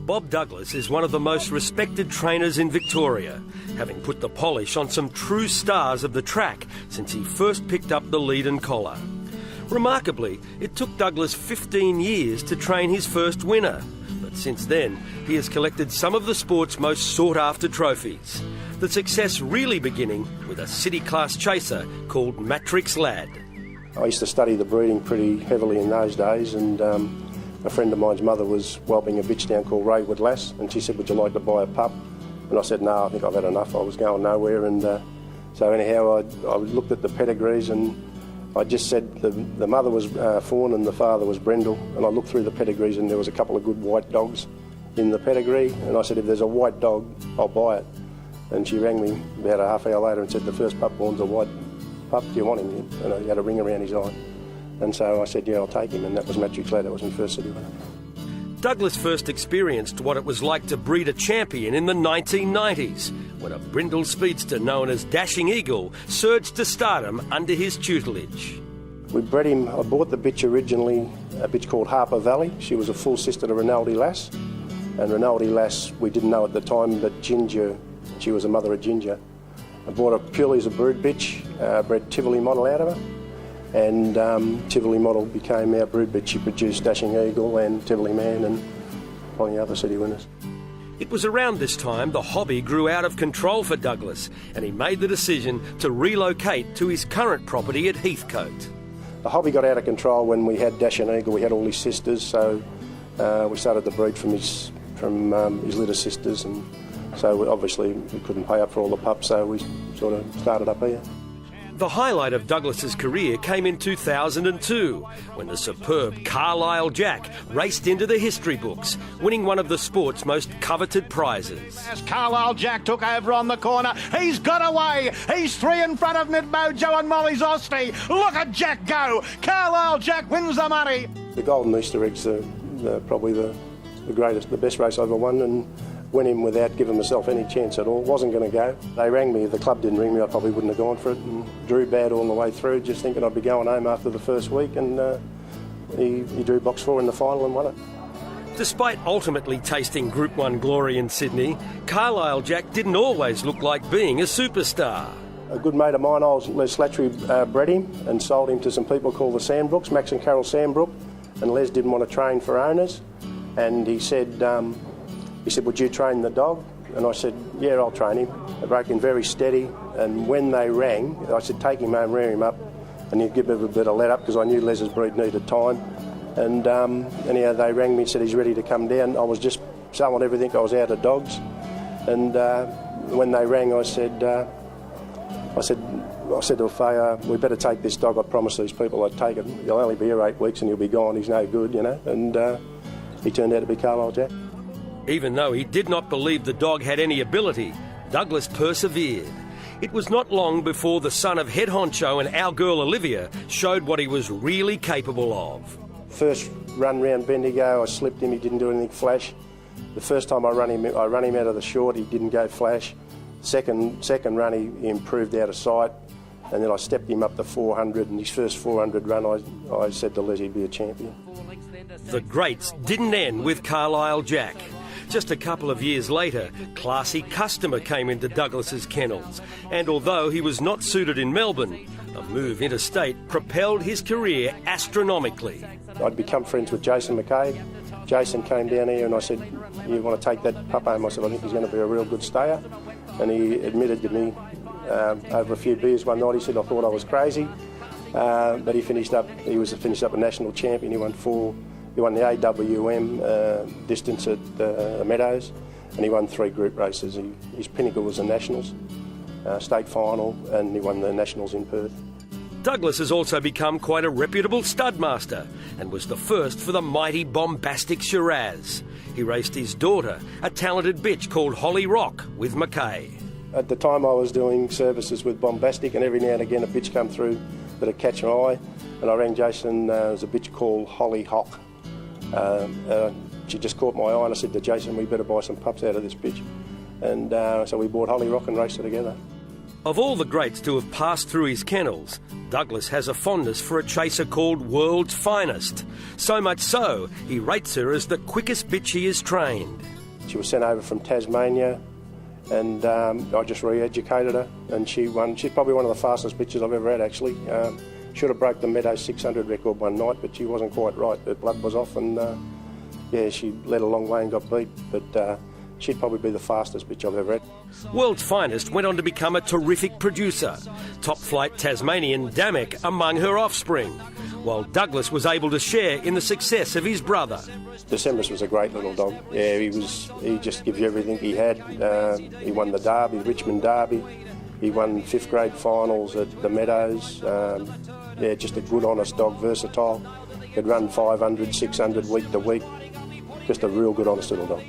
Bob Douglas is one of the most respected trainers in Victoria, having put the polish on some true stars of the track since he first picked up the lead and collar. Remarkably, it took Douglas 15 years to train his first winner, but since then he has collected some of the sport's most sought-after trophies. The success really beginning with a city-class chaser called Matrix Lad. I used to study the breeding pretty heavily in those days, and a friend of mine's mother was whelping a bitch down called Raywood Lass, and she said, "Would you like to buy a pup?" And I said, "No, I think I've had enough." I was going nowhere, and so anyhow I looked at the pedigrees, and I just said the mother was Fawn and the father was Brendel, and I looked through the pedigrees and there was a couple of good white dogs in the pedigree, and I said, "If there's a white dog, I'll buy it." And she rang me about a half hour later and said, "The first pup born's a white pup, do you want him?" And he had a ring around his eye. And so I said, "Yeah, I'll take him," and that was Matrix Lad. That was my first city winner. Douglas first experienced what it was like to breed a champion in the 1990s, when a brindle speedster known as Dashing Eagle surged to stardom under his tutelage. We bred him. I bought the bitch originally, a bitch called Harper Valley. She was a full sister to Rinaldi Lass. And Rinaldi Lass, we didn't know at the time, but Ginger, she was a mother of Ginger. I bought her purely as a brood bitch, bred Tivoli Model out of her. And Tivoli Model became our brood bitch. She produced Dashing Eagle and Tivoli Man and all the other city winners. It was around this time the hobby grew out of control for Douglas, and he made the decision to relocate to his current property at Heathcote. The hobby got out of control when we had Dashing Eagle. We had all his sisters, so we started to breed from his litter sisters, and so obviously we couldn't pay up for all the pups, so we sort of started up here. The highlight of Douglas's career came in 2002, when the superb Carlisle Jack raced into the history books, winning one of the sport's most coveted prizes. As Carlisle Jack took over on the corner, he's got away. He's 3 in front of Mid-Mojo and Molly's Osty. Look at Jack go. Carlisle Jack wins the money. The Golden Easter Egg's probably the greatest, the best race I ever won, and went in without giving myself any chance at all. Wasn't going to go. They rang me. If the club didn't ring me, I probably wouldn't have gone for it. And drew bad all the way through, just thinking I'd be going home after the first week, and he drew box 4 in the final and won it. Despite ultimately tasting Group 1 glory in Sydney, Carlisle Jack didn't always look like being a superstar. A good mate of mine, Les Slattery, bred him and sold him to some people called the Sandbrooks, Max and Carol Sandbrook, and Les didn't want to train for owners, and he said, "Would you train the dog?" And I said, "Yeah, I'll train him." They broke in very steady, and when they rang, I said, "Take him home, rear him up," and he'd give him a bit of let up because I knew Les's breed needed time. And anyhow, they rang me and said he's ready to come down. I was just selling everything. I was out of dogs, and when they rang, I said to Faye, "We better take this dog. I promised these people I'd take him. He'll only be here 8 weeks and he'll be gone. He's no good, you know." And he turned out to be Carlisle Jack. Even though he did not believe the dog had any ability, Douglas persevered. It was not long before the son of head honcho and our girl Olivia showed what he was really capable of. First run round Bendigo, I slipped him, he didn't do anything flash. The first time I run him out of the short, he didn't go flash. Second run, he improved out of sight, and then I stepped him up to 400, and his first 400 run, I said to Les he'd be a champion. The greats didn't end with Carlisle Jack. Just a couple of years later, Classy Customer came into Douglas's kennels, and although he was not suited in Melbourne, a move interstate propelled his career astronomically. I'd become friends with Jason McCabe. Jason came down here and I said, "You want to take that pup home?" I said, "I think he's going to be a real good stayer." And he admitted to me over a few beers one night, he said, "I thought I was crazy." But he finished up a national champion. He won the AWM distance at Meadows, and he won 3 group races. His pinnacle was the Nationals, state final, and he won the Nationals in Perth. Douglas has also become quite a reputable studmaster and was the first for the mighty Bombastic Shiraz. He raced his daughter, a talented bitch called Holly Rock, with Mackay. At the time I was doing services with Bombastic, and every now and again a bitch come through that'd catch my eye, and I rang Jason. There was a bitch called Holly Hock. She just caught my eye, and I said to Jason, "We better buy some pups out of this bitch." And so we bought Holly Rock and raced her together. Of all the greats to have passed through his kennels, Douglas has a fondness for a chaser called World's Finest. So much so, he rates her as the quickest bitch he has trained. She was sent over from Tasmania, and I just re-educated her, and she won. She's probably one of the fastest bitches I've ever had, actually. Should have broke the Meadows 600 record one night, but she wasn't quite right. Her blood was off, and yeah, she led a long way and got beat, but she'd probably be the fastest bitch I've ever had. World's Finest went on to become a terrific producer. Top-flight Tasmanian Damek among her offspring, while Douglas was able to share in the success of his brother. Decemberus was a great little dog. Yeah, he just gives you everything he had. He won the Derby, Richmond Derby. He won 5th grade finals at the Meadows. Yeah, just a good, honest dog, versatile. Could run 500, 600 week to week. Just a real good, honest little dog.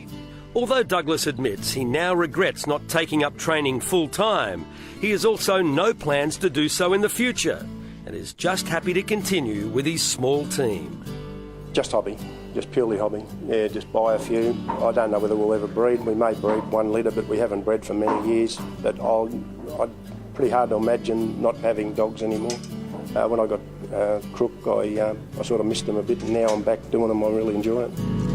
Although Douglas admits he now regrets not taking up training full-time, he has also no plans to do so in the future and is just happy to continue with his small team. Just hobby, just purely hobby. Yeah, just buy a few. I don't know whether we'll ever breed. We may breed one litter, but we haven't bred for many years. But I'd pretty hard to imagine not having dogs anymore. When I got Crook, I sort of missed them a bit, and now I'm back doing them. I really enjoy it.